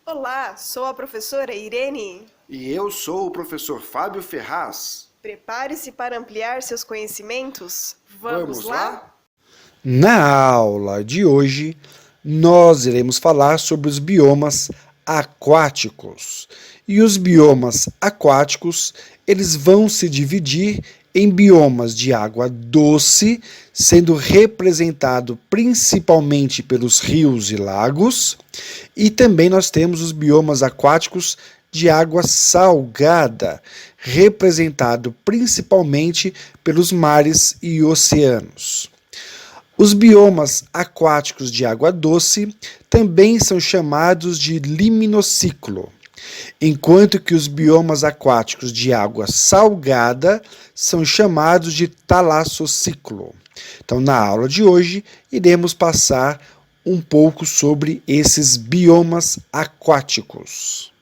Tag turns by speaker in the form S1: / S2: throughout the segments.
S1: Olá, sou a professora Irene.
S2: E eu sou o professor Fábio Ferraz.
S1: Prepare-se para ampliar seus conhecimentos.
S2: Vamos lá?
S3: Na aula de hoje, nós iremos falar sobre os biomas aquáticos. E os biomas aquáticos, eles vão se dividir em biomas de água doce, sendo representado principalmente pelos rios e lagos, e também nós temos os biomas aquáticos de água salgada, representado principalmente pelos mares e oceanos. Os biomas aquáticos de água doce também são chamados de liminociclo, enquanto que os biomas aquáticos de água salgada são chamados de talassociclo. Então, na aula de hoje, iremos passar um pouco sobre esses biomas aquáticos.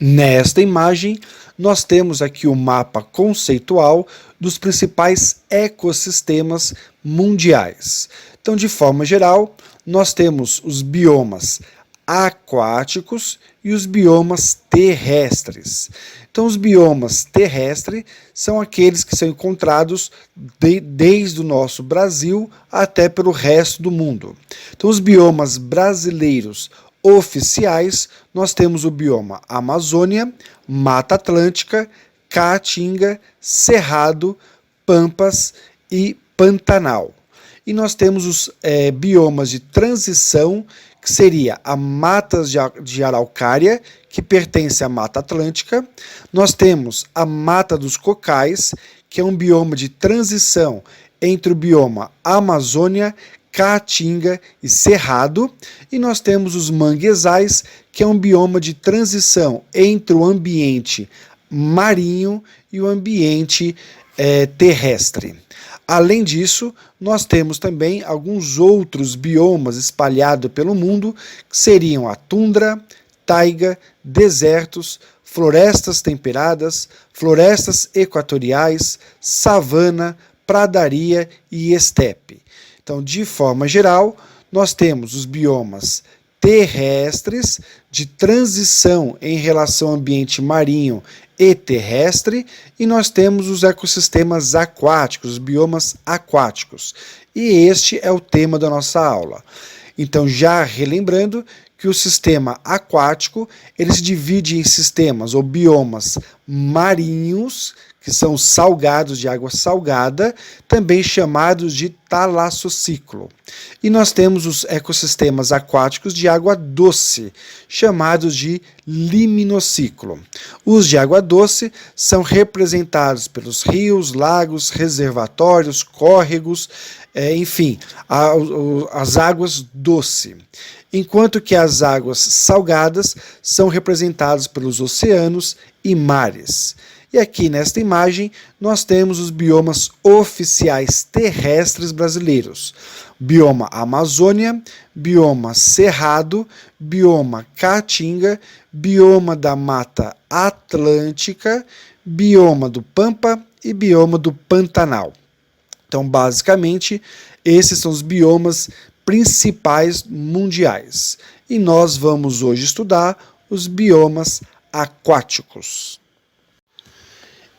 S3: Nesta imagem, nós temos aqui o mapa conceitual dos principais ecossistemas mundiais. Então, de forma geral, nós temos os biomas aquáticos e os biomas terrestres. Então, os biomas terrestres são aqueles que são encontrados desde o nosso Brasil até pelo resto do mundo. Então, os biomas brasileiros oficiais, nós temos o bioma Amazônia, Mata Atlântica, Caatinga, Cerrado, Pampas e Pantanal. E nós temos os biomas de transição, que seria a Mata de Araucária, que pertence à Mata Atlântica. Nós temos a Mata dos Cocais, que é um bioma de transição entre o bioma Amazônia, Caatinga e Cerrado, e nós temos os manguezais, que é um bioma de transição entre o ambiente marinho e o ambiente terrestre. Além disso, nós temos também alguns outros biomas espalhados pelo mundo, que seriam a tundra, taiga, desertos, florestas temperadas, florestas equatoriais, savana, pradaria e estepe. Então, de forma geral, nós temos os biomas terrestres de transição em relação ao ambiente marinho e terrestre, e nós temos os ecossistemas aquáticos, os biomas aquáticos. E este é o tema da nossa aula. Então, já relembrando que o sistema aquático, ele se divide em sistemas ou biomas marinhos, que são salgados, de água salgada, também chamados de talassociclo. E nós temos os ecossistemas aquáticos de água doce, chamados de liminociclo. Os de água doce são representados pelos rios, lagos, reservatórios, córregos, enfim, as águas doce. Enquanto que as águas salgadas são representadas pelos oceanos e mares. E aqui nesta imagem nós temos os biomas oficiais terrestres brasileiros. Bioma Amazônia, bioma Cerrado, bioma Caatinga, bioma da Mata Atlântica, bioma do Pampa e bioma do Pantanal. Então, basicamente, esses são os biomas principais mundiais. E nós vamos hoje estudar os biomas aquáticos.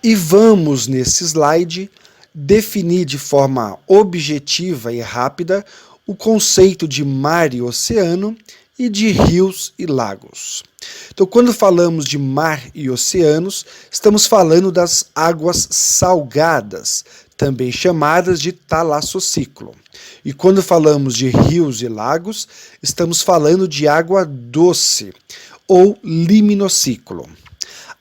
S3: E vamos, nesse slide, definir de forma objetiva e rápida o conceito de mar e oceano e de rios e lagos. Então, quando falamos de mar e oceanos, estamos falando das águas salgadas, também chamadas de talassociclo. E quando falamos de rios e lagos, estamos falando de água doce, ou liminociclo.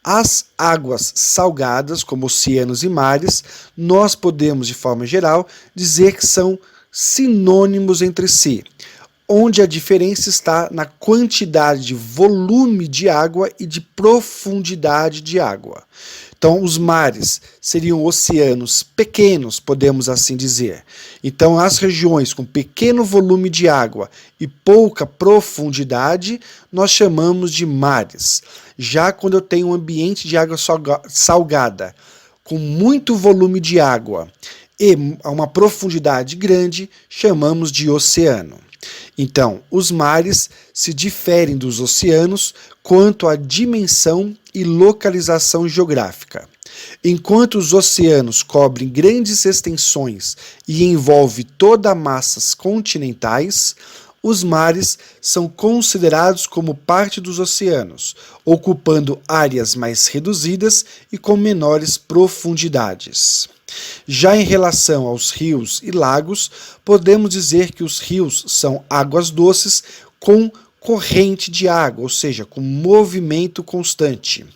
S3: As águas salgadas, como oceanos e mares, nós podemos, de forma geral, dizer que são sinônimos entre si, onde a diferença está na quantidade de volume de água e de profundidade de água. Então, os mares seriam oceanos pequenos, podemos assim dizer. Então, as regiões com pequeno volume de água e pouca profundidade, nós chamamos de mares. Já quando eu tenho um ambiente de água salgada, com muito volume de água e uma profundidade grande, chamamos de oceano. Então, os mares se diferem dos oceanos quanto à dimensão e localização geográfica. Enquanto os oceanos cobrem grandes extensões e envolvem toda a massas continentais, os mares são considerados como parte dos oceanos, ocupando áreas mais reduzidas e com menores profundidades. Já em relação aos rios e lagos, podemos dizer que os rios são águas doces com corrente de água, ou seja, com movimento constante.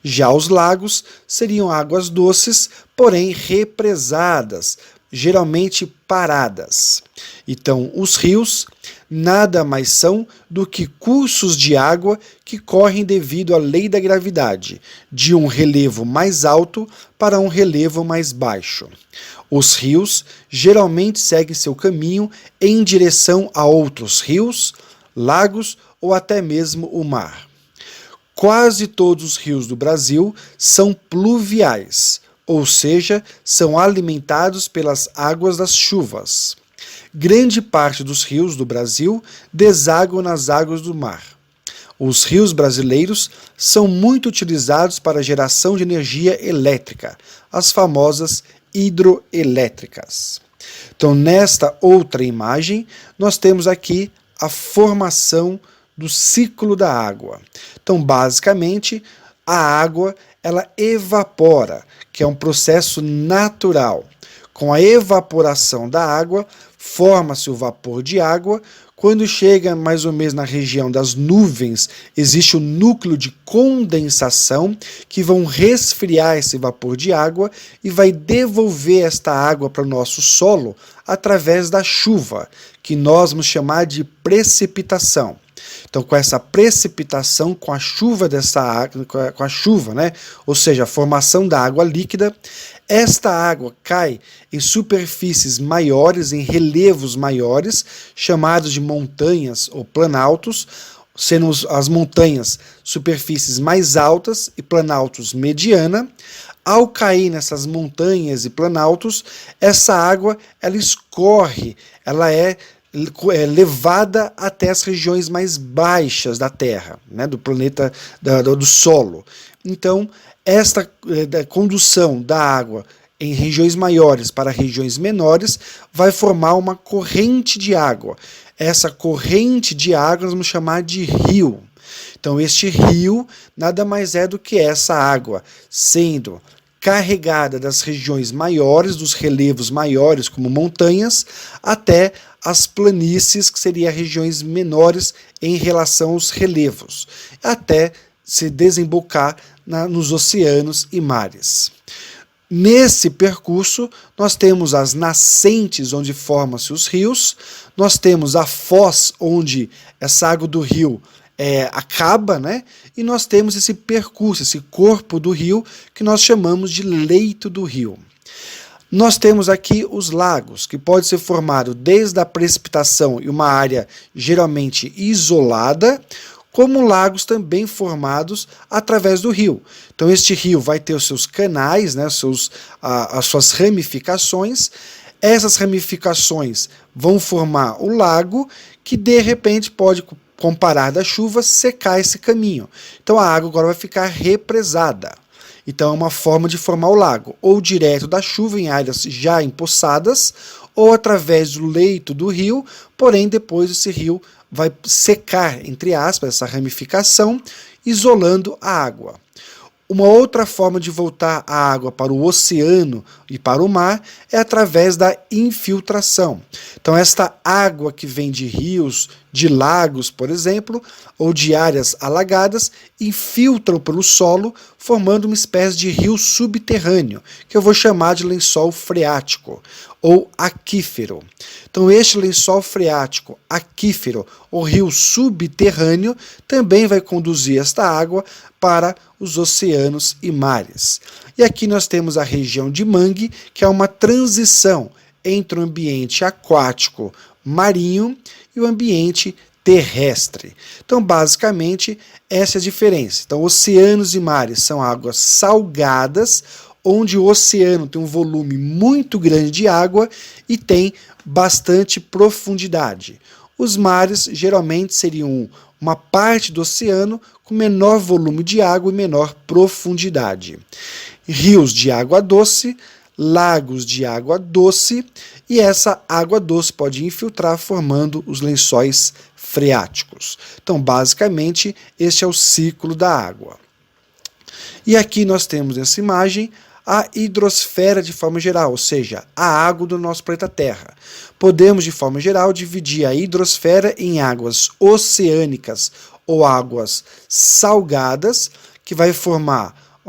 S3: Já os lagos seriam águas doces, porém represadas, geralmente paradas. Então, os rios nada mais são do que cursos de água que correm devido à lei da gravidade, de um relevo mais alto para um relevo mais baixo. Os rios geralmente seguem seu caminho em direção a outros rios, lagos ou até mesmo o mar. Quase todos os rios do Brasil são pluviais, ou seja, são alimentados pelas águas das chuvas. Grande parte dos rios do Brasil desaguam nas águas do mar. Os rios brasileiros são muito utilizados para a geração de energia elétrica, as famosas hidroelétricas. Então, nesta outra imagem, nós temos aqui a formação do ciclo da água. Então, basicamente, a água ela evapora, que é um processo natural. Com a evaporação da água, forma-se o vapor de água. Quando chega mais ou menos na região das nuvens, existe o núcleo de condensação que vão resfriar esse vapor de água e vai devolver esta água para o nosso solo através da chuva, que nós vamos chamar de precipitação. Então, com essa precipitação, com a chuva dessa água, com a chuva, né? Ou seja, a formação da água líquida, esta água cai em superfícies maiores, em relevos maiores, chamados de montanhas ou planaltos, sendo as montanhas superfícies mais altas e planaltos mediana. Ao cair nessas montanhas e planaltos, essa água ela escorre, ela é levada até as regiões mais baixas da Terra, né, do planeta, do solo. Então, esta condução da água em regiões maiores para regiões menores vai formar uma corrente de água. Essa corrente de água nós vamos chamar de rio. Então, este rio nada mais é do que essa água sendo carregada das regiões maiores, dos relevos maiores, como montanhas, até as planícies, que seriam regiões menores em relação aos relevos, até se desembocar nos oceanos e mares. Nesse percurso, nós temos as nascentes, onde formam-se os rios, nós temos a foz, onde essa água do rio acaba, né? E nós temos esse percurso, esse corpo do rio, que nós chamamos de leito do rio. Nós temos aqui os lagos, que pode ser formado desde a precipitação e uma área geralmente isolada, como lagos também formados através do rio. Então este rio vai ter os seus canais, né, as suas ramificações. Essas ramificações vão formar o lago, que de repente pode, com parar da chuva, secar esse caminho. Então a água agora vai ficar represada. Então é uma forma de formar o lago, ou direto da chuva em áreas já empoçadas, ou através do leito do rio, porém depois esse rio vai secar, entre aspas, essa ramificação, isolando a água. Uma outra forma de voltar a água para o oceano e para o mar é através da infiltração. Então, esta água que vem de rios, de lagos, por exemplo, ou de áreas alagadas, infiltram pelo solo, formando uma espécie de rio subterrâneo, que eu vou chamar de lençol freático. ou aquífero. Então, este lençol freático aquífero, ou rio subterrâneo, também vai conduzir esta água para os oceanos e mares. E aqui nós temos a região de mangue, que é uma transição entre o ambiente aquático marinho e o ambiente terrestre. Então, basicamente, essa é a diferença. Então, oceanos e mares são águas salgadas, onde o oceano tem um volume muito grande de água e tem bastante profundidade. Os mares geralmente seriam uma parte do oceano com menor volume de água e menor profundidade. Rios de água doce, lagos de água doce, e essa água doce pode infiltrar formando os lençóis freáticos. Então, basicamente, este é o ciclo da água. E aqui nós temos nessa imagem a hidrosfera de forma geral, ou seja, a água do nosso planeta Terra. Podemos, de forma geral, dividir a hidrosfera em águas oceânicas ou águas salgadas, que vai formar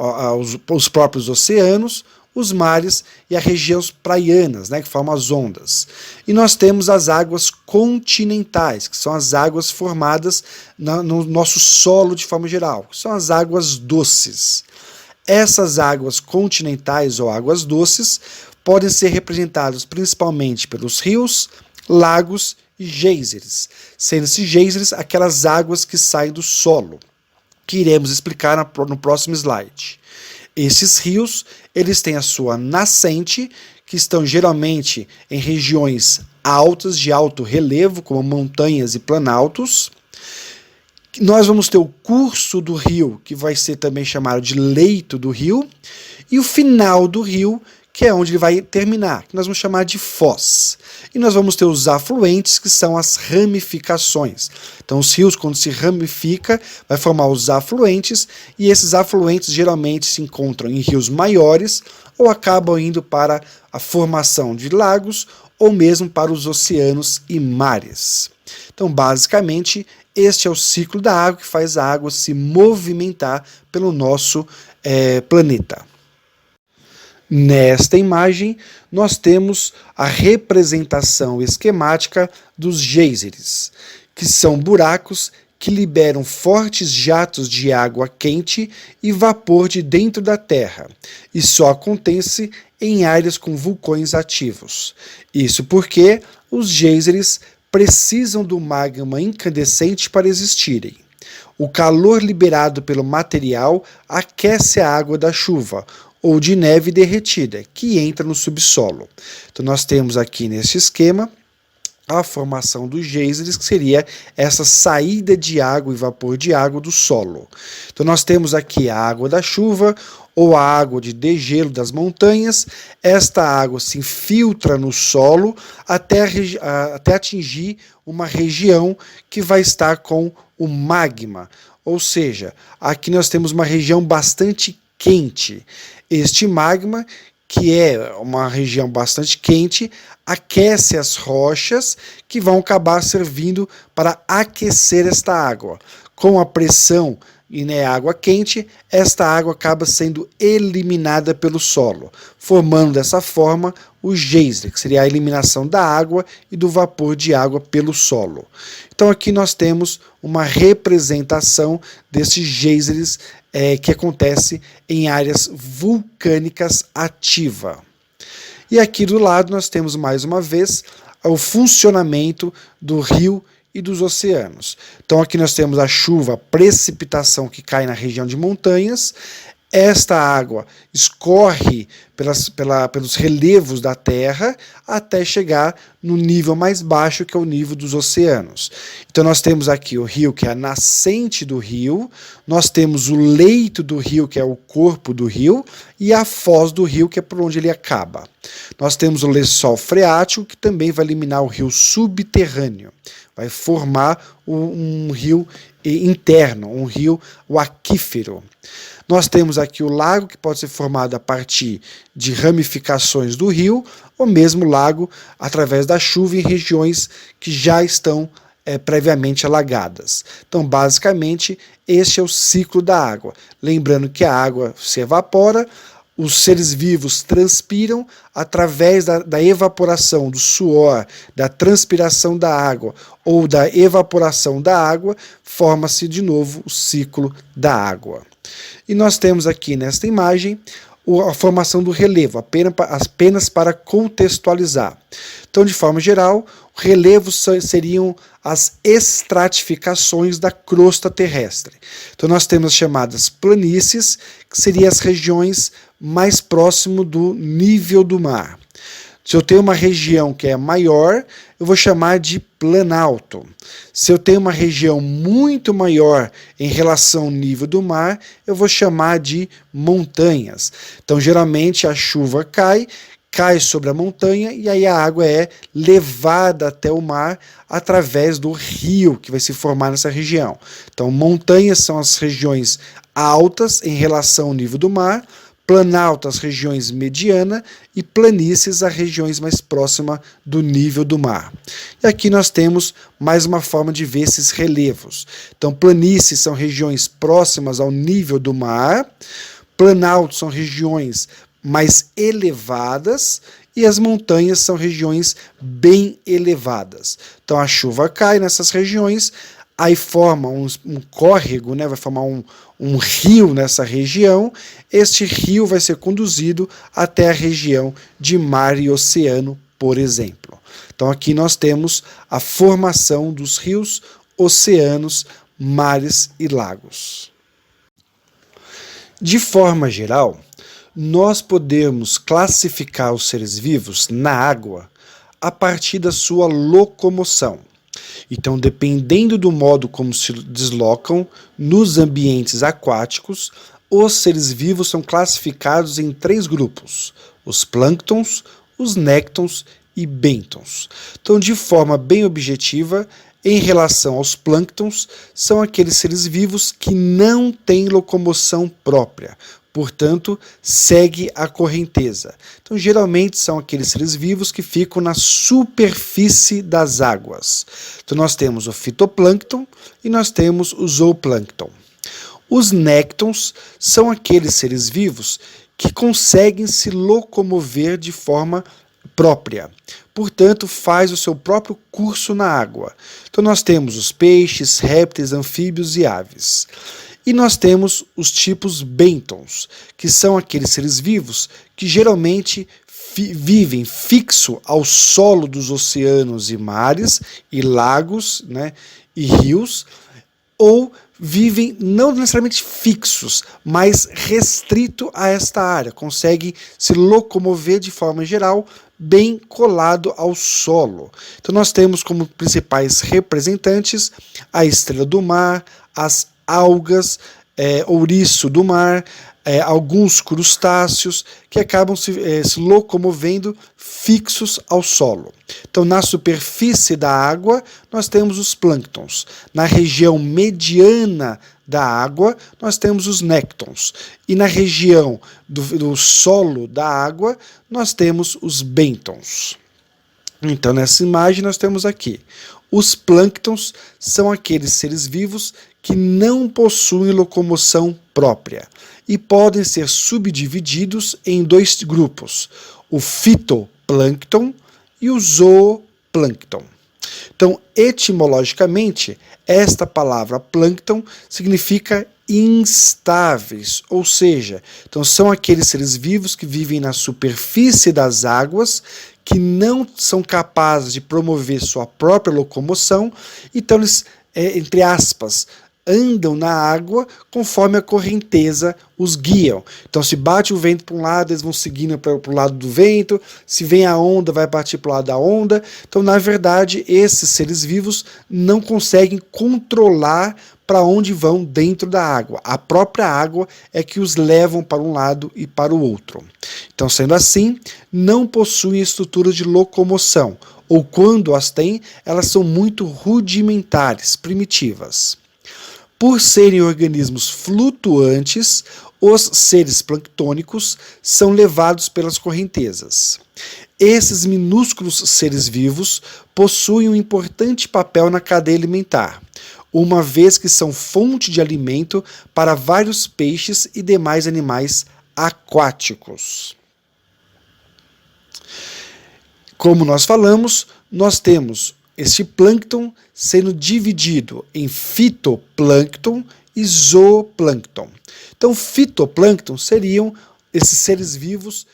S3: os próprios oceanos, os mares e as regiões praianas, que formam as ondas. E nós temos as águas continentais, que são as águas formadas no nosso solo de forma geral, que são as águas doces. Essas águas continentais ou águas doces podem ser representadas principalmente pelos rios, lagos e geysers, sendo esses geysers aquelas águas que saem do solo, que iremos explicar no próximo slide. Esses rios, eles têm a sua nascente, que estão geralmente em regiões altas, de alto relevo, como montanhas e planaltos. Nós vamos ter o curso do rio, que vai ser também chamado de leito do rio, e o final do rio, que é onde ele vai terminar, que nós vamos chamar de foz. E nós vamos ter os afluentes, que são as ramificações. Então, os rios, quando se ramifica, vai formar os afluentes, e esses afluentes geralmente se encontram em rios maiores, ou acabam indo para a formação de lagos, ou mesmo para os oceanos e mares. Então, basicamente, este é o ciclo da água que faz a água se movimentar pelo nosso planeta. Nesta imagem, nós temos a representação esquemática dos geysers, que são buracos que liberam fortes jatos de água quente e vapor de dentro da Terra, e só acontece em áreas com vulcões ativos. Isso porque os geysers precisam do magma incandescente para existirem. O calor liberado pelo material aquece a água da chuva, ou de neve derretida, que entra no subsolo. Então, nós temos aqui nesse esquema a formação dos geysers, que seria essa saída de água e vapor de água do solo. Então, nós temos aqui a água da chuva, ou a água de degelo das montanhas. Esta água se infiltra no solo até atingir uma região que vai estar com o magma. Ou seja, aqui nós temos uma região bastante quente. Este magma, que é uma região bastante quente, aquece as rochas, que vão acabar servindo para aquecer esta água. Com a pressão e água quente, esta água acaba sendo eliminada pelo solo, formando dessa forma o geyser, que seria a eliminação da água e do vapor de água pelo solo. Então aqui nós temos uma representação desses geysers que acontece em áreas vulcânicas ativas. E aqui do lado nós temos mais uma vez o funcionamento do rio e dos oceanos. Então aqui nós temos a chuva, a precipitação que cai na região de montanhas. Esta água escorre pelos relevos da Terra até chegar no nível mais baixo, que é o nível dos oceanos. Então nós temos aqui o rio, que é a nascente do rio, nós temos o leito do rio, que é o corpo do rio, e a foz do rio, que é por onde ele acaba. Nós temos o lençol freático, que também vai eliminar o rio subterrâneo, vai formar um rio interno, um rio aquífero. Nós temos aqui o lago, que pode ser formado a partir de ramificações do rio, ou mesmo lago através da chuva em regiões que já estão previamente alagadas. Então, basicamente, este é o ciclo da água. Lembrando que a água se evapora, os seres vivos transpiram através da evaporação do suor, da transpiração da água ou da evaporação da água, forma-se de novo o ciclo da água. E nós temos aqui nesta imagem a formação do relevo, apenas para contextualizar. Então, de forma geral, relevos seriam as estratificações da crosta terrestre. Então, nós temos as chamadas planícies, que seriam as regiões mais próximo do nível do mar. Se eu tenho uma região que é maior, eu vou chamar de planalto. Se eu tenho uma região muito maior em relação ao nível do mar, eu vou chamar de montanhas. Então, geralmente, a chuva cai sobre a montanha e aí a água é levada até o mar através do rio que vai se formar nessa região. Então, montanhas são as regiões altas em relação ao nível do mar, planalto as regiões mediana e planícies as regiões mais próximas do nível do mar. E aqui nós temos mais uma forma de ver esses relevos. Então, planícies são regiões próximas ao nível do mar, planalto são regiões mais elevadas e as montanhas são regiões bem elevadas. Então, a chuva cai nessas regiões, aí forma um córrego, né? Vai formar um rio nessa região. Este rio vai ser conduzido até a região de mar e oceano, por exemplo. Então aqui nós temos a formação dos rios, oceanos, mares e lagos. De forma geral, nós podemos classificar os seres vivos na água a partir da sua locomoção. Então, dependendo do modo como se deslocam nos ambientes aquáticos, os seres vivos são classificados em 3 grupos: os plânctons, os néctons e bêntons. Então, de forma bem objetiva, em relação aos plânctons, são aqueles seres vivos que não têm locomoção própria, portanto, segue a correnteza. Então, geralmente são aqueles seres vivos que ficam na superfície das águas. Então, nós temos o fitoplâncton e nós temos o zooplâncton. Os néctons são aqueles seres vivos que conseguem se locomover de forma própria. Portanto, faz o seu próprio curso na água. Então, nós temos os peixes, répteis, anfíbios e aves. E nós temos os tipos bêntons, que são aqueles seres vivos que geralmente vivem fixo ao solo dos oceanos e mares e lagos, né, e rios, ou vivem não necessariamente fixos, mas restrito a esta área, consegue se locomover de forma geral bem colado ao solo. Então nós temos como principais representantes a estrela do mar, as algas, ouriço do mar, alguns crustáceos que acabam se locomovendo fixos ao solo. Então, na superfície da água, nós temos os plânctons. Na região mediana da água, nós temos os néctons. E na região do solo da água, nós temos os bêntons. Então, nessa imagem, nós temos aqui. Os plânctons são aqueles seres vivos que não possuem locomoção própria e podem ser subdivididos em 2 grupos, o fitoplâncton e o zooplâncton. Então, etimologicamente, esta palavra plâncton significa instáveis, ou seja, então são aqueles seres vivos que vivem na superfície das águas, que não são capazes de promover sua própria locomoção, então eles, entre aspas, andam na água conforme a correnteza os guiam. Então, se bate o vento para um lado, eles vão seguindo para o lado do vento, se vem a onda, vai partir para o lado da onda. Então, na verdade, esses seres vivos não conseguem controlar para onde vão dentro da água. A própria água é que os levam para um lado e para o outro. Então, sendo assim, não possuem estrutura de locomoção, ou quando as têm, elas são muito rudimentares, primitivas. Por serem organismos flutuantes, os seres planctônicos são levados pelas correntezas. Esses minúsculos seres vivos possuem um importante papel na cadeia alimentar, uma vez que são fonte de alimento para vários peixes e demais animais aquáticos. Como nós falamos, nós temos este plâncton sendo dividido em fitoplâncton e zooplâncton. Então, fitoplâncton seriam esses seres vivos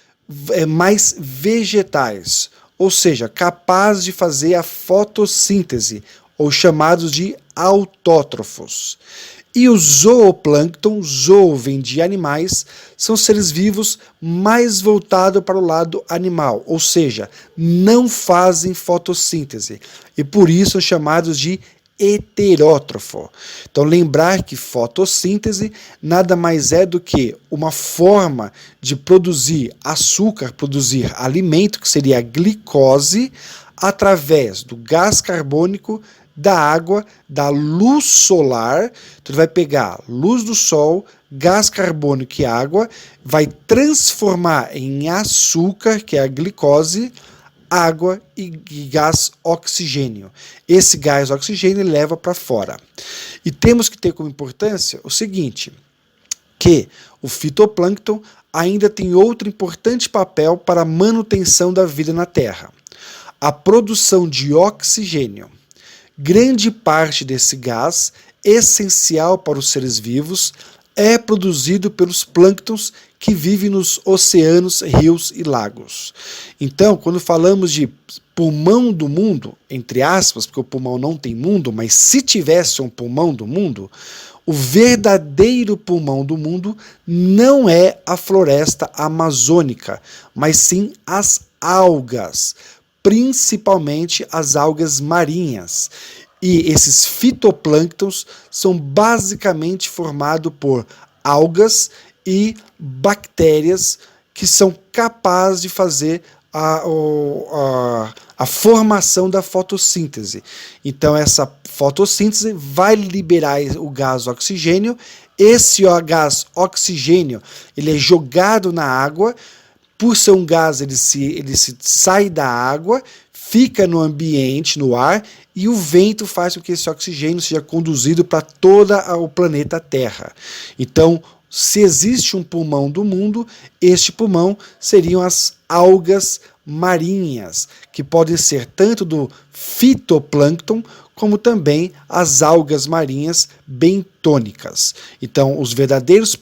S3: mais vegetais, ou seja, capazes de fazer a fotossíntese, ou chamados de autótrofos. E o zooplâncton, zoo vem de animais, são seres vivos mais voltados para o lado animal, ou seja, não fazem fotossíntese, e por isso são chamados de heterótrofo. Então lembrar que fotossíntese nada mais é do que uma forma de produzir açúcar, produzir alimento, que seria a glicose, através do gás carbônico, da água, da luz solar. Então ele vai pegar luz do sol, gás carbônico e água, vai transformar em açúcar, que é a glicose, água e gás oxigênio. Esse gás oxigênio ele leva para fora. E temos que ter como importância o seguinte, que o fitoplâncton ainda tem outro importante papel para a manutenção da vida na Terra: a produção de oxigênio. Grande parte desse gás, essencial para os seres vivos, é produzido pelos plânctons que vivem nos oceanos, rios e lagos. Então, quando falamos de pulmão do mundo, entre aspas, porque o pulmão não tem mundo, mas se tivesse um pulmão do mundo, o verdadeiro pulmão do mundo não é a floresta amazônica, mas sim as algas, principalmente as algas marinhas. E esses fitoplânctons são basicamente formados por algas e bactérias que são capazes de fazer a formação da fotossíntese. Então essa fotossíntese vai liberar o gás oxigênio. Esse gás oxigênio ele é jogado na água. Por ser um gás, ele se sai da água, fica no ambiente, no ar, e o vento faz com que esse oxigênio seja conduzido para todo o planeta Terra. Então, se existe um pulmão do mundo, este pulmão seriam as algas marinhas, que podem ser tanto do fitoplâncton, como também as algas marinhas bentônicas. Então, os verdadeiros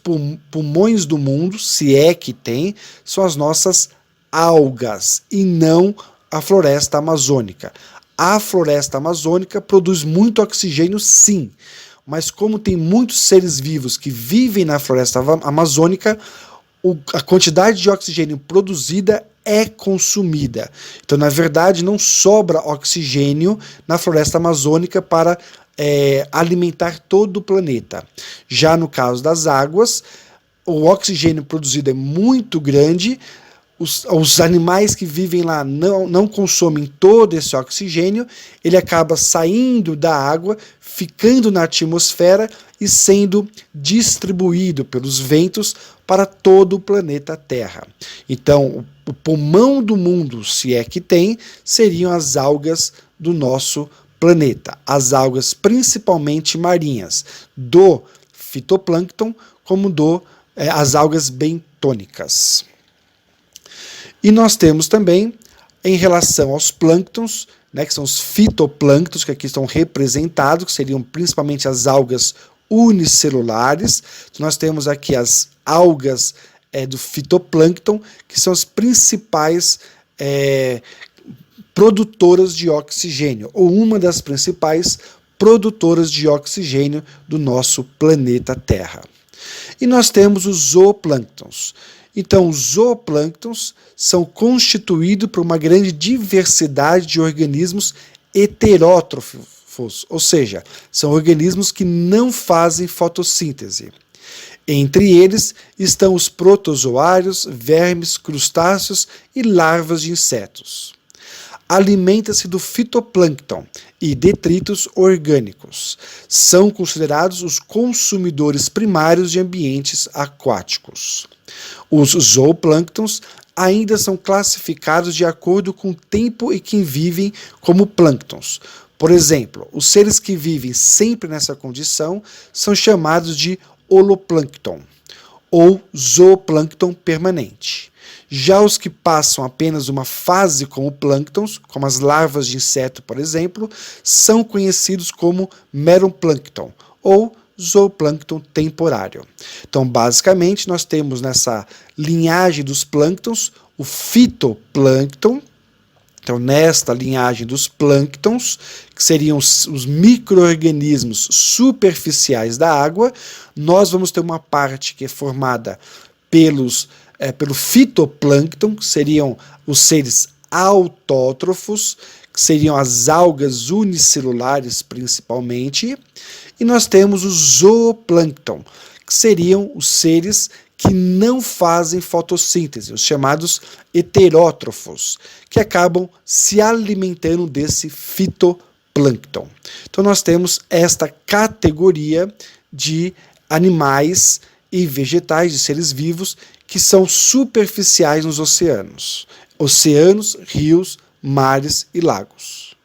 S3: pulmões do mundo, se é que tem, são as nossas algas e não a floresta amazônica. A floresta amazônica produz muito oxigênio, sim, mas como tem muitos seres vivos que vivem na floresta amazônica, a quantidade de oxigênio produzida é consumida. Então, na verdade, não sobra oxigênio na floresta amazônica para alimentar todo o planeta. Já no caso das águas, o oxigênio produzido é muito grande, os animais que vivem lá não consomem todo esse oxigênio, ele acaba saindo da água, ficando na atmosfera e sendo distribuído pelos ventos para todo o planeta Terra. Então, o pulmão do mundo, se é que tem, seriam as algas do nosso planeta. As algas principalmente marinhas, do fitoplâncton, como as algas bentônicas. E nós temos também, em relação aos plânctons, que são os fitoplânctons, que aqui estão representados, que seriam principalmente as algas unicelulares. Então, nós temos aqui as algas do fitoplâncton, que são as principais produtoras de oxigênio, ou uma das principais produtoras de oxigênio do nosso planeta Terra. E nós temos os zooplânctons. Então, os zooplânctons são constituídos por uma grande diversidade de organismos heterótrofos, ou seja, são organismos que não fazem fotossíntese. Entre eles estão os protozoários, vermes, crustáceos e larvas de insetos. Alimenta-se do fitoplâncton e detritos orgânicos. São considerados os consumidores primários de ambientes aquáticos. Os zooplânctons ainda são classificados de acordo com o tempo em que vivem como plânctons. Por exemplo, os seres que vivem sempre nessa condição são chamados de holoplâncton. ou zooplâncton permanente. Já os que passam apenas uma fase como plânctons, como as larvas de inseto, por exemplo, são conhecidos como meroplâncton ou zooplâncton temporário. Então, basicamente, nós temos nessa linhagem dos plânctons o fitoplâncton. Então, nesta linhagem dos plânctons, que seriam os micro-organismos superficiais da água, nós vamos ter uma parte que é formada pelo fitoplâncton, que seriam os seres autótrofos, que seriam as algas unicelulares principalmente, e nós temos o zooplâncton, que seriam os seres que não fazem fotossíntese, os chamados heterótrofos, que acabam se alimentando desse fitoplâncton. Então nós temos esta categoria de animais e vegetais, de seres vivos, que são superficiais nos oceanos. Oceanos, rios, mares e lagos.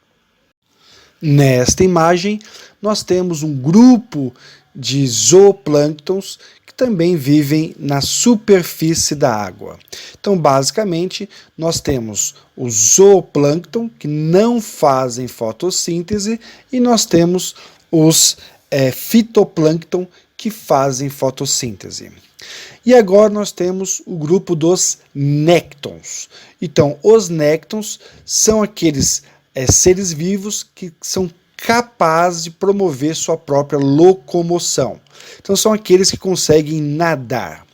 S3: Nesta imagem, nós temos um grupo de zooplânctons que também vivem na superfície da água. Então, basicamente, nós temos o zooplâncton, que não fazem fotossíntese, e nós temos os fitoplâncton, que fazem fotossíntese. E agora nós temos o grupo dos néctons. Então, os néctons são aqueles seres vivos que são capazes de promover sua própria locomoção. Então, são aqueles que conseguem nadar.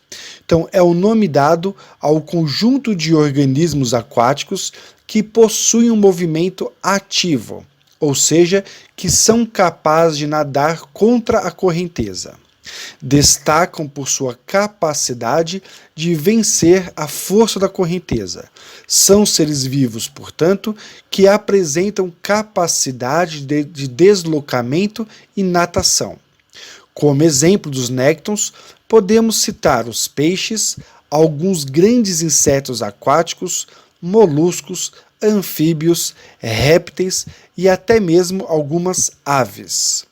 S3: Então, é o nome dado ao conjunto de organismos aquáticos que possuem um movimento ativo, ou seja, que são capazes de nadar contra a correnteza. Destacam por sua capacidade de vencer a força da correnteza. São seres vivos, portanto, que apresentam capacidade de deslocamento e natação. Como exemplo dos néctons, podemos citar os peixes, alguns grandes insetos aquáticos, moluscos, anfíbios, répteis e até mesmo algumas aves.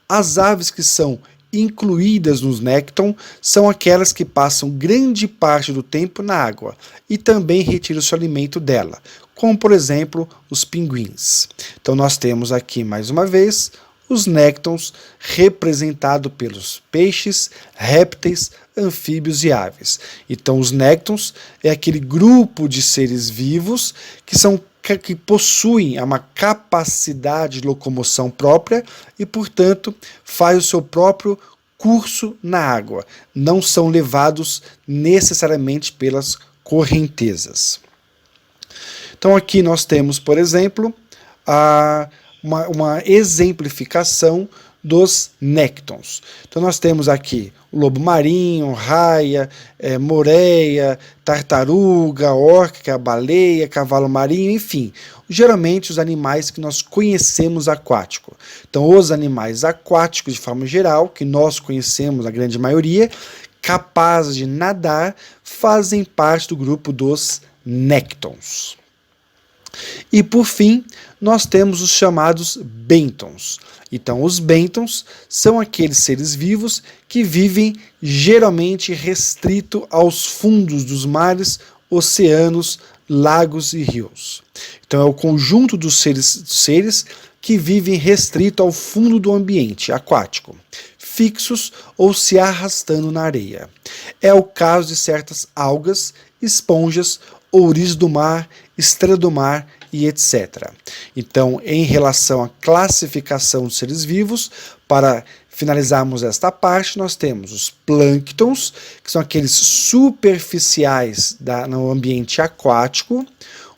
S3: As aves que são incluídas nos néctons são aquelas que passam grande parte do tempo na água e também retiram seu alimento dela, como por exemplo os pinguins. Então nós temos aqui mais uma vez os néctons representados pelos peixes, répteis, anfíbios e aves. Então os néctons é aquele grupo de seres vivos que possuem uma capacidade de locomoção própria e, portanto, faz o seu próprio curso na água. Não são levados necessariamente pelas correntezas. Então aqui nós temos, por exemplo, uma exemplificação dos néctons. Então nós temos aqui o lobo marinho, raia, moreia, tartaruga, orca, baleia, cavalo marinho, enfim, geralmente os animais que nós conhecemos aquático. Então os animais aquáticos de forma geral, que nós conhecemos a grande maioria, capazes de nadar, fazem parte do grupo dos néctons. E por fim, nós temos os chamados bentons. Então, os bentons são aqueles seres vivos que vivem geralmente restrito aos fundos dos mares, oceanos, lagos e rios. Então, é o conjunto dos seres que vivem restrito ao fundo do ambiente aquático, fixos ou se arrastando na areia. É o caso de certas algas, esponjas, ouris do mar, estrela do mar e etc. Então, em relação à classificação dos seres vivos, para finalizarmos esta parte, nós temos os plânctons, que são aqueles superficiais no ambiente aquático,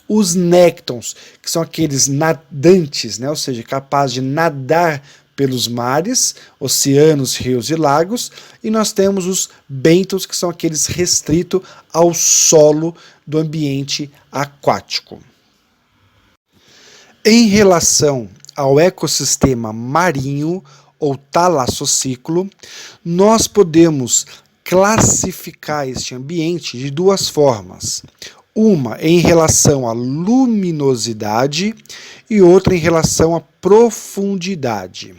S3: os néctons, que são aqueles nadantes, né? Ou seja, capazes de nadar pelos mares, oceanos, rios e lagos, e nós temos os bentons, que são aqueles restritos ao solo do ambiente aquático. Em relação ao ecossistema marinho ou talassociclo, nós podemos classificar este ambiente de duas formas. Uma em relação à luminosidade e outra em relação à profundidade.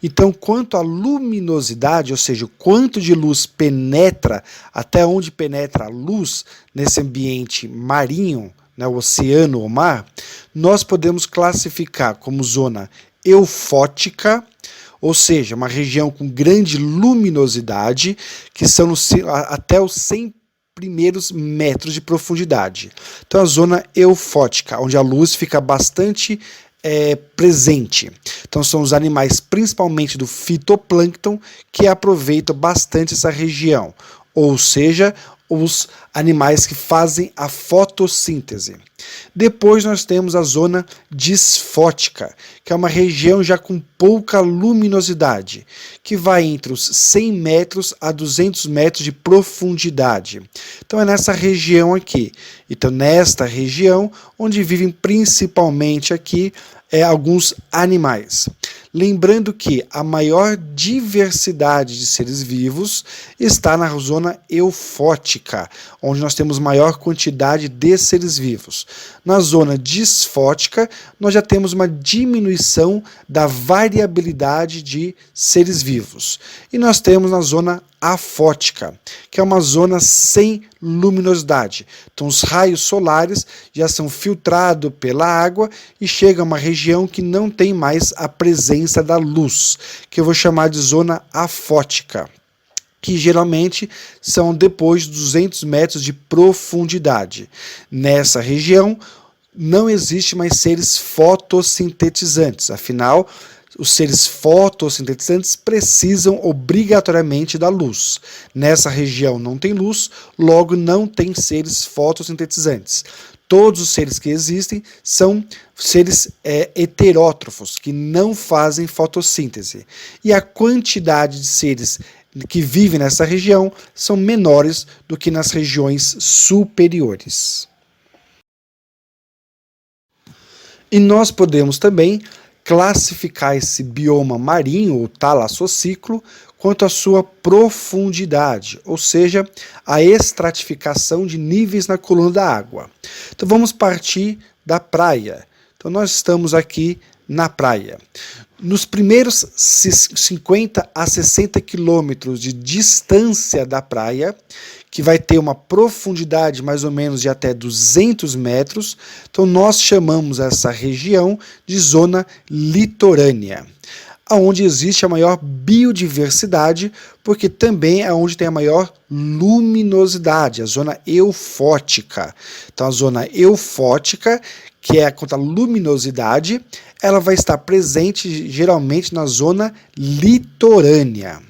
S3: Então, quanto à luminosidade, ou seja, o quanto de luz penetra, até onde penetra a luz nesse ambiente marinho, né, o oceano ou mar, nós podemos classificar como zona eufótica, ou seja, uma região com grande luminosidade, que são até os 100 primeiros metros de profundidade. Então, a zona eufótica, onde a luz fica bastante presente. Então, são os animais, principalmente do fitoplâncton, que aproveitam bastante essa região, ou seja, os animais que fazem a fotossíntese. Depois nós temos a zona disfótica, que é uma região já com pouca luminosidade, que vai entre os 100 metros a 200 metros de profundidade. Então é nessa região aqui. Então nesta região onde vivem principalmente aqui alguns animais. Lembrando que a maior diversidade de seres vivos está na zona eufótica, onde nós temos maior quantidade de seres vivos. Na zona disfótica, nós já temos uma diminuição da variabilidade de seres vivos. E nós temos na zona afótica, que é uma zona sem luminosidade. Então os raios solares já são filtrados pela água e chega a uma região que não tem mais a presença da luz, que eu vou chamar de zona afótica, que geralmente são depois de 200 metros de profundidade. Nessa região não existe mais seres fotossintetizantes, afinal, os seres fotossintetizantes precisam obrigatoriamente da luz. Nessa região não tem luz, logo não tem seres fotossintetizantes. Todos os seres que existem são seres heterótrofos, que não fazem fotossíntese. E a quantidade de seres que vivem nessa região são menores do que nas regiões superiores. E nós podemos também classificar esse bioma marinho, ou talassociclo, quanto à sua profundidade, ou seja, a estratificação de níveis na coluna da água. Então vamos partir da praia. Então nós estamos aqui na praia. Nos primeiros 50 a 60 quilômetros de distância da praia, que vai ter uma profundidade mais ou menos de até 200 metros, então nós chamamos essa região de zona litorânea, onde existe a maior biodiversidade, porque também é onde tem a maior luminosidade, a zona eufótica. Então a zona eufótica, que é quanto à luminosidade, ela vai estar presente geralmente na zona litorânea.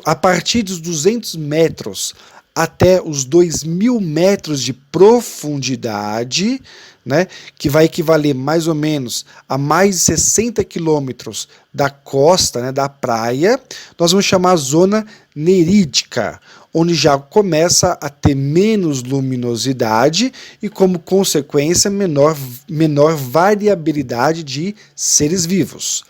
S3: A partir dos 200 metros até os 2.000 metros de profundidade, né, que vai equivaler mais ou menos a mais de 60 quilômetros da costa, né, da praia, nós vamos chamar a zona nerítica, onde já começa a ter menos luminosidade e, como consequência, menor variabilidade de seres vivos.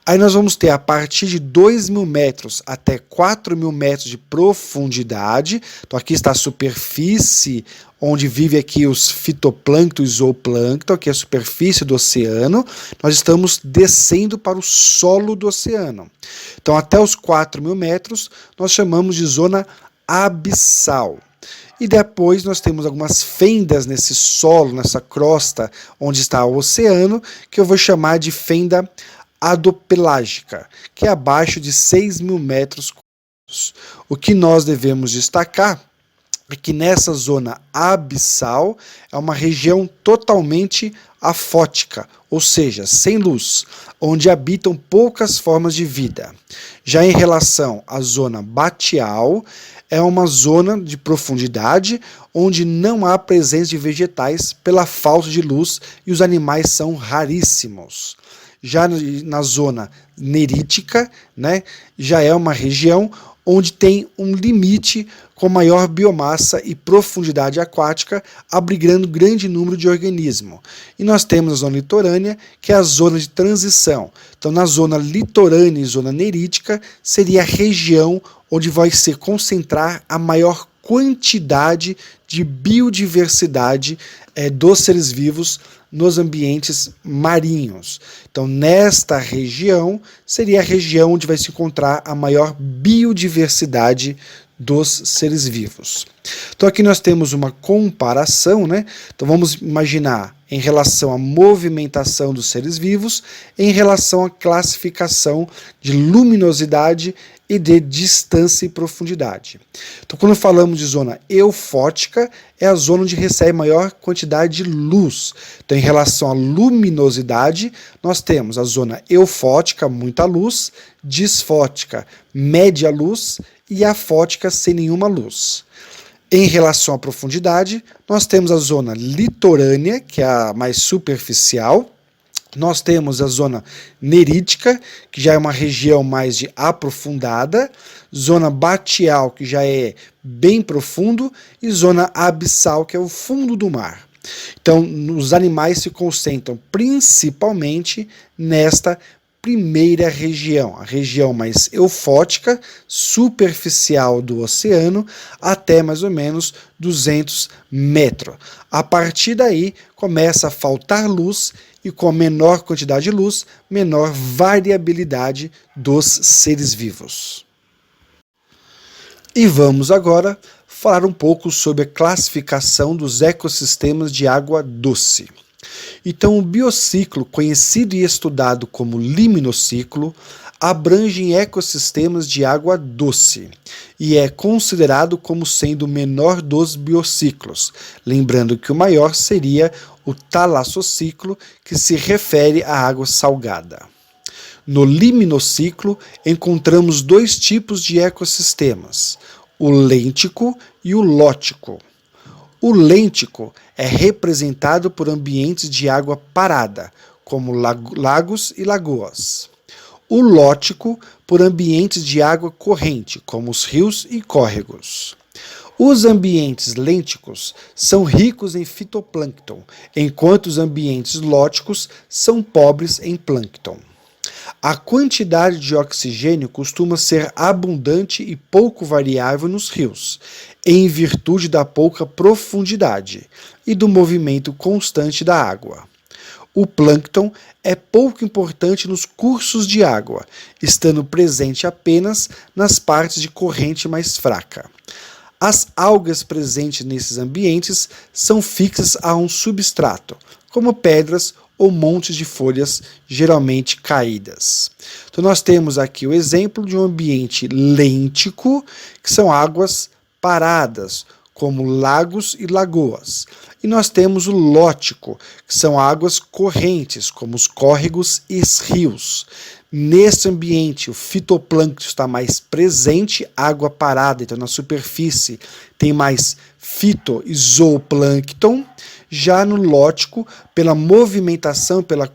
S3: Aí nós vamos ter a partir de 2.000 metros até 4.000 metros de profundidade. Então aqui está a superfície onde vive aqui os fitoplâncton e zooplâncton, aqui é a superfície do oceano. Nós estamos descendo para o solo do oceano. Então até os 4.000 metros nós chamamos de zona abissal. E depois nós temos algumas fendas nesse solo, nessa crosta onde está o oceano, que eu vou chamar de fenda adopelágica, que é abaixo de 6.000 metros cúbicos. O que nós devemos destacar é que nessa zona abissal é uma região totalmente afótica, ou seja, sem luz, onde habitam poucas formas de vida. Já em relação à zona batial, é uma zona de profundidade onde não há presença de vegetais pela falta de luz e os animais são raríssimos. Já na zona nerítica, né, já é uma região onde tem um limite com maior biomassa e profundidade aquática, abrigando grande número de organismos. E nós temos a zona litorânea, que é a zona de transição. Então, na zona litorânea e zona nerítica, seria a região onde vai se concentrar a maior quantidade de biodiversidade dos seres vivos nos ambientes marinhos. Então, nesta região, seria a região onde vai se encontrar a maior biodiversidade dos seres vivos. Então, aqui nós temos uma comparação, né? Então, vamos imaginar em relação à movimentação dos seres vivos, em relação à classificação de luminosidade e de distância e profundidade. Então, quando falamos de zona eufótica, é a zona onde recebe maior quantidade de luz. Então, em relação à luminosidade, nós temos a zona eufótica, muita luz, disfótica, média luz, e afótica, sem nenhuma luz. Em relação à profundidade, nós temos a zona litorânea, que é a mais superficial. Nós temos a zona nerítica, que já é uma região mais de aprofundada, zona batial, que já é bem profundo, e zona abissal, que é o fundo do mar. Então, os animais se concentram principalmente nesta primeira região, a região mais eufótica, superficial do oceano, até mais ou menos 200 metros. A partir daí, começa a faltar luz, e com menor quantidade de luz, menor variabilidade dos seres vivos. E vamos agora falar um pouco sobre a classificação dos ecossistemas de água doce. Então, o biociclo, conhecido e estudado como liminociclo, abrange ecossistemas de água doce e é considerado como sendo o menor dos biociclos, lembrando que o maior seria o talassociclo, que se refere à água salgada. No liminociclo, encontramos dois tipos de ecossistemas, o lêntico e o lótico. O lêntico é representado por ambientes de água parada, como lagos e lagoas. O lótico por ambientes de água corrente, como os rios e córregos. Os ambientes lênticos são ricos em fitoplâncton, enquanto os ambientes lóticos são pobres em plâncton. A quantidade de oxigênio costuma ser abundante e pouco variável nos rios, em virtude da pouca profundidade e do movimento constante da água. O plâncton é pouco importante nos cursos de água, estando presente apenas nas partes de corrente mais fraca. As algas presentes nesses ambientes são fixas a um substrato, como pedras ou montes de folhas geralmente caídas. Então nós temos aqui o exemplo de um ambiente lêntico, que são águas paradas, como lagos e lagoas. E nós temos o lótico, que são águas correntes, como os córregos e os rios. Nesse ambiente, o fitoplâncton está mais presente, água parada, então na superfície tem mais fito e zooplâncton. Já no lótico, pela movimentação, pela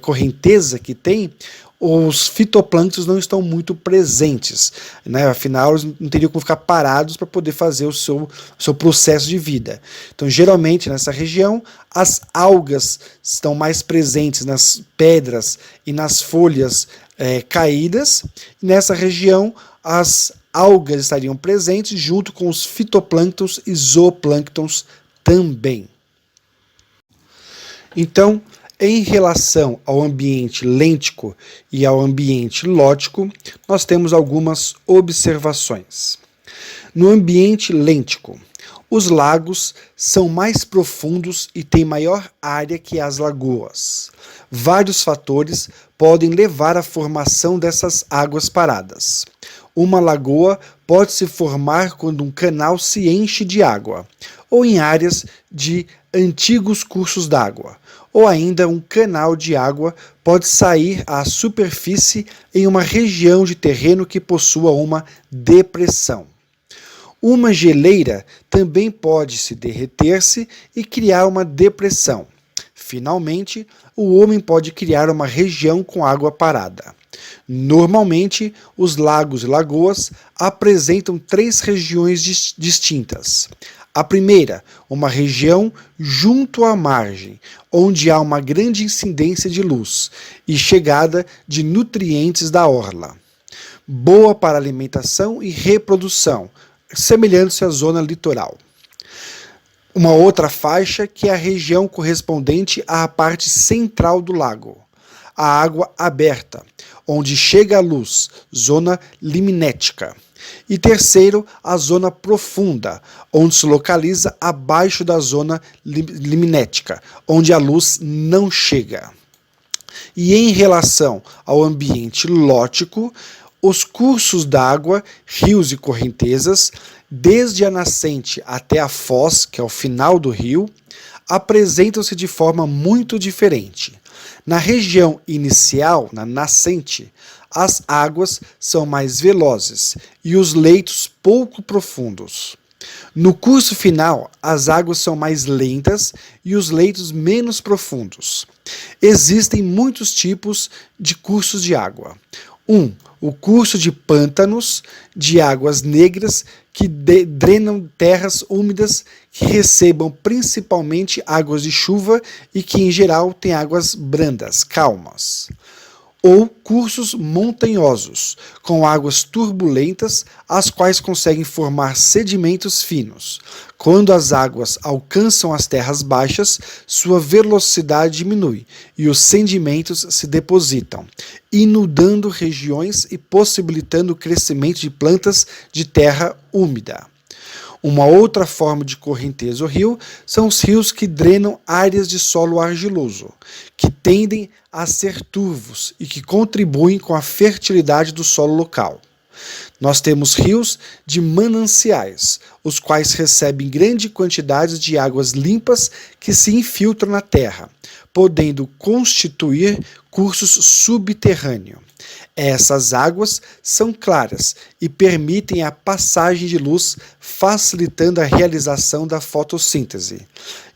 S3: correnteza que tem, os fitoplânctons não estão muito presentes, né? Afinal, eles não teriam como ficar parados para poder fazer o seu processo de vida. Então, geralmente, nessa região, as algas estão mais presentes nas pedras e nas folhas caídas. Nessa região, as algas estariam presentes junto com os fitoplânctons e zooplânctons também. Então, em relação ao ambiente lêntico e ao ambiente lótico, nós temos algumas observações. No ambiente lêntico, os lagos são mais profundos e têm maior área que as lagoas. Vários fatores podem levar à formação dessas águas paradas. Uma lagoa pode se formar quando um canal se enche de água, ou em áreas de antigos cursos d'água, ou ainda um canal de água pode sair à superfície em uma região de terreno que possua uma depressão. Uma geleira também pode se derreter-se e criar uma depressão. Finalmente, o homem pode criar uma região com água parada. Normalmente, os lagos e lagoas apresentam 3 regiões distintas. A primeira, uma região junto à margem, onde há uma grande incidência de luz e chegada de nutrientes da orla. Boa para alimentação e reprodução, semelhando-se à zona litoral. Uma outra faixa que é a região correspondente à parte central do lago, a água aberta, onde chega a luz, zona liminética. E terceiro, a zona profunda, onde se localiza abaixo da zona liminética, onde a luz não chega. E em relação ao ambiente lótico, os cursos d'água, rios e correntezas, desde a nascente até a foz, que é o final do rio, apresentam-se de forma muito diferente. Na região inicial, na nascente, as águas são mais velozes e os leitos pouco profundos. No curso final, as águas são mais lentas e os leitos menos profundos. Existem muitos tipos de cursos de água. O curso de pântanos, de águas negras, que drenam terras úmidas que recebam principalmente águas de chuva e que, em geral, têm águas brandas, calmas. Ou cursos montanhosos, com águas turbulentas, as quais conseguem formar sedimentos finos. Quando as águas alcançam as terras baixas, sua velocidade diminui e os sedimentos se depositam, inundando regiões e possibilitando o crescimento de plantas de terra úmida. Uma outra forma de correnteza ou rio são os rios que drenam áreas de solo argiloso, que tendem a ser turvos e que contribuem com a fertilidade do solo local. Nós temos rios de mananciais, os quais recebem grande quantidade de águas limpas que se infiltram na terra, podendo constituir cursos subterrâneos. Essas águas são claras e permitem a passagem de luz, facilitando a realização da fotossíntese.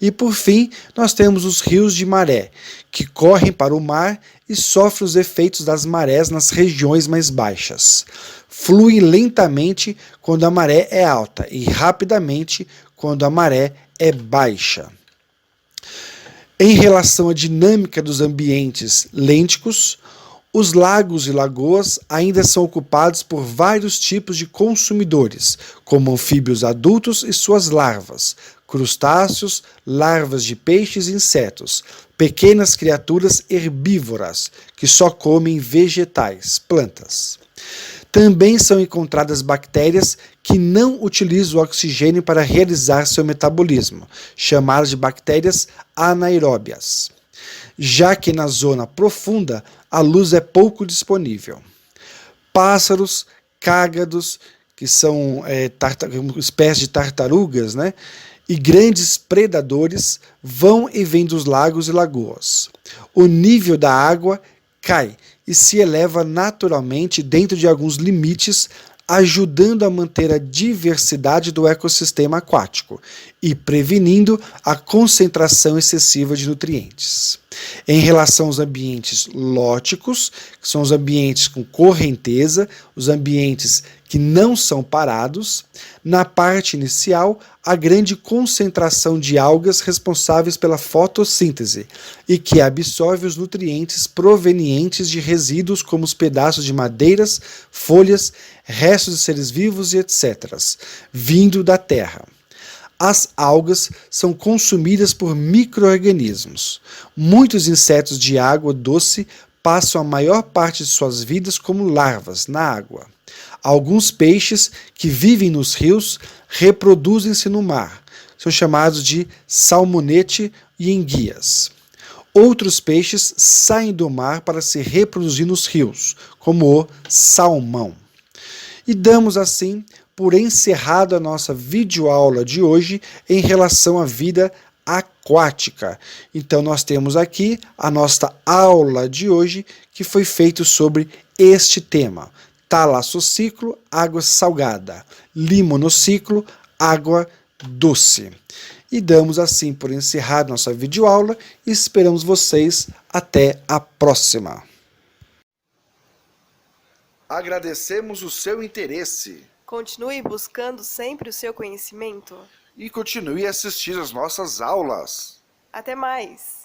S3: E por fim, nós temos os rios de maré, que correm para o mar e sofrem os efeitos das marés nas regiões mais baixas. Fluem lentamente quando a maré é alta e rapidamente quando a maré é baixa. Em relação à dinâmica dos ambientes lênticos, os lagos e lagoas ainda são ocupados por vários tipos de consumidores, como anfíbios adultos e suas larvas, crustáceos, larvas de peixes e insetos, pequenas criaturas herbívoras que só comem vegetais, plantas. Também são encontradas bactérias que não utilizam o oxigênio para realizar seu metabolismo, chamadas de bactérias anaeróbias, já que na zona profunda a luz é pouco disponível. Pássaros, cágados, que são uma espécie de tartarugas, né? E grandes predadores vão e vêm dos lagos e lagoas. O nível da água cai e se eleva naturalmente dentro de alguns limites, ajudando a manter a diversidade do ecossistema aquático e prevenindo a concentração excessiva de nutrientes. Em relação aos ambientes lóticos, que são os ambientes com correnteza, os ambientes que não são parados, na parte inicial, a grande concentração de algas responsáveis pela fotossíntese e que absorve os nutrientes provenientes de resíduos como os pedaços de madeiras, folhas, restos de seres vivos e etc., vindo da terra. As algas são consumidas por micro-organismos. Muitos insetos de água doce passam a maior parte de suas vidas como larvas na água. Alguns peixes que vivem nos rios reproduzem-se no mar. São chamados de salmonete e enguias. Outros peixes saem do mar para se reproduzir nos rios, como o salmão. E damos assim por encerrado a nossa videoaula de hoje em relação à vida aquática. Então nós temos aqui a nossa aula de hoje que foi feita sobre este tema. Talassociclo, água salgada. Limonociclo, água doce. E damos assim por encerrado nossa videoaula e esperamos vocês até a próxima.
S2: Agradecemos o seu interesse.
S1: Continue buscando sempre o seu conhecimento.
S2: E continue a assistir às nossas aulas.
S1: Até mais!